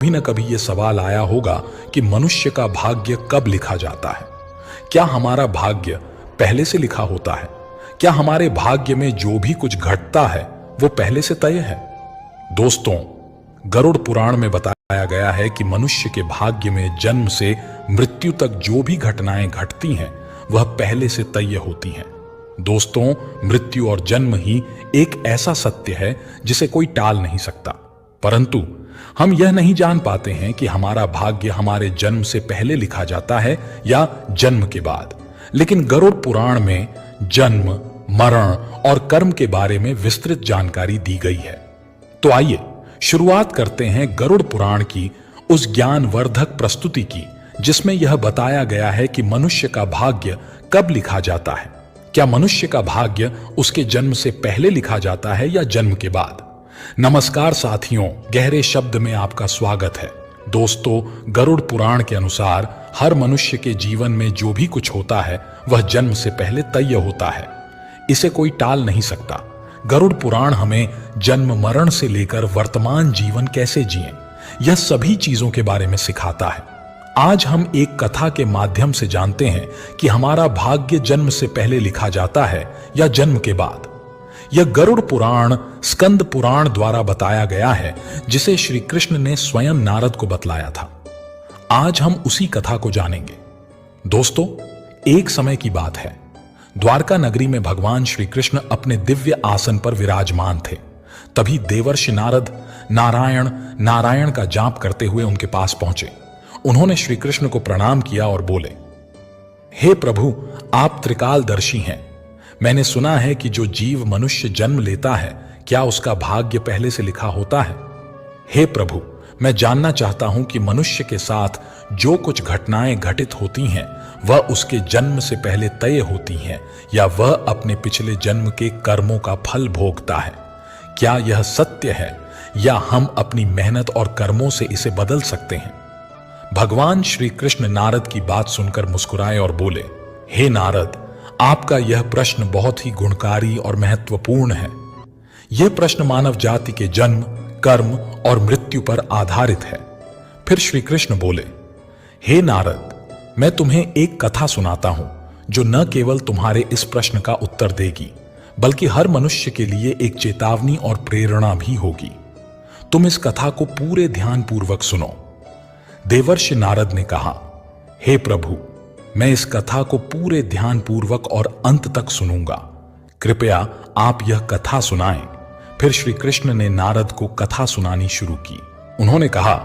कभी न कभी ये सवाल आया होगा कि मनुष्य का भाग्य कब लिखा जाता है। क्या हमारा भाग्य पहले से लिखा होता है? क्या हमारे भाग्य में जो भी कुछ घटता है वो पहले से तय है? दोस्तों, गरुड़ पुराण में बताया गया है कि मनुष्य के भाग्य में जन्म से मृत्यु तक जो भी घटनाएं घटती हैं वह पहले से तय होती हैं। दोस्तों, मृत्यु और जन्म ही एक ऐसा सत्य है जिसे कोई टाल नहीं सकता, परंतु हम यह नहीं जान पाते हैं कि हमारा भाग्य हमारे जन्म से पहले लिखा जाता है या जन्म के बाद। लेकिन गरुड़ पुराण में जन्म, मरण और कर्म के बारे में विस्तृत जानकारी दी गई है। तो आइए शुरुआत करते हैं गरुड़ पुराण की उस ज्ञानवर्धक प्रस्तुति की जिसमें यह बताया गया है कि मनुष्य का भाग्य कब लिखा जाता है। क्या मनुष्य का भाग्य उसके जन्म से पहले लिखा जाता है या जन्म के बाद? नमस्कार साथियों, गहरे शब्द में आपका स्वागत है। दोस्तों, गरुड़ पुराण के अनुसार हर मनुष्य के जीवन में जो भी कुछ होता है वह जन्म से पहले तय होता है। इसे कोई टाल नहीं सकता। गरुड़ पुराण हमें जन्म मरण से लेकर वर्तमान जीवन कैसे जिएं, यह सभी चीजों के बारे में सिखाता है। आज हम एक कथा के माध्यम से जानते हैं कि हमारा भाग्य जन्म से पहले लिखा जाता है या जन्म के बाद। यह गरुड़ पुराण स्कंद पुराण द्वारा बताया गया है जिसे श्री कृष्ण ने स्वयं नारद को बतलाया था। आज हम उसी कथा को जानेंगे। दोस्तों, एक समय की बात है। द्वारका नगरी में भगवान श्री कृष्ण अपने दिव्य आसन पर विराजमान थे। तभी देवर्षि नारद नारायण का जाप करते हुए उनके पास पहुंचे। उन्होंने श्री कृष्ण को प्रणाम किया और बोले, हे प्रभु, आप त्रिकालदर्शी हैं। मैंने सुना है कि जो जीव मनुष्य जन्म लेता है क्या उसका भाग्य पहले से लिखा होता है? हे प्रभु, मैं जानना चाहता हूं कि मनुष्य के साथ जो कुछ घटनाएं घटित होती हैं वह उसके जन्म से पहले तय होती हैं या वह अपने पिछले जन्म के कर्मों का फल भोगता है। क्या यह सत्य है या हम अपनी मेहनत और कर्मों से इसे बदल सकते हैं? भगवान श्री कृष्ण नारद की बात सुनकर मुस्कुराए और बोले, हे नारद, आपका यह प्रश्न बहुत ही गुणकारी और महत्वपूर्ण है। यह प्रश्न मानव जाति के जन्म, कर्म और मृत्यु पर आधारित है। फिर श्री कृष्ण बोले, हे नारद, मैं तुम्हें एक कथा सुनाता हूं जो न केवल तुम्हारे इस प्रश्न का उत्तर देगी बल्कि हर मनुष्य के लिए एक चेतावनी और प्रेरणा भी होगी। तुम इस कथा को पूरे ध्यानपूर्वक सुनो। देवर्षि नारद ने कहा, हे प्रभु, मैं इस कथा को पूरे ध्यानपूर्वक और अंत तक सुनूंगा। कृपया आप यह कथा सुनाएं। फिर श्री कृष्ण ने नारद को कथा सुनानी शुरू की। उन्होंने कहा,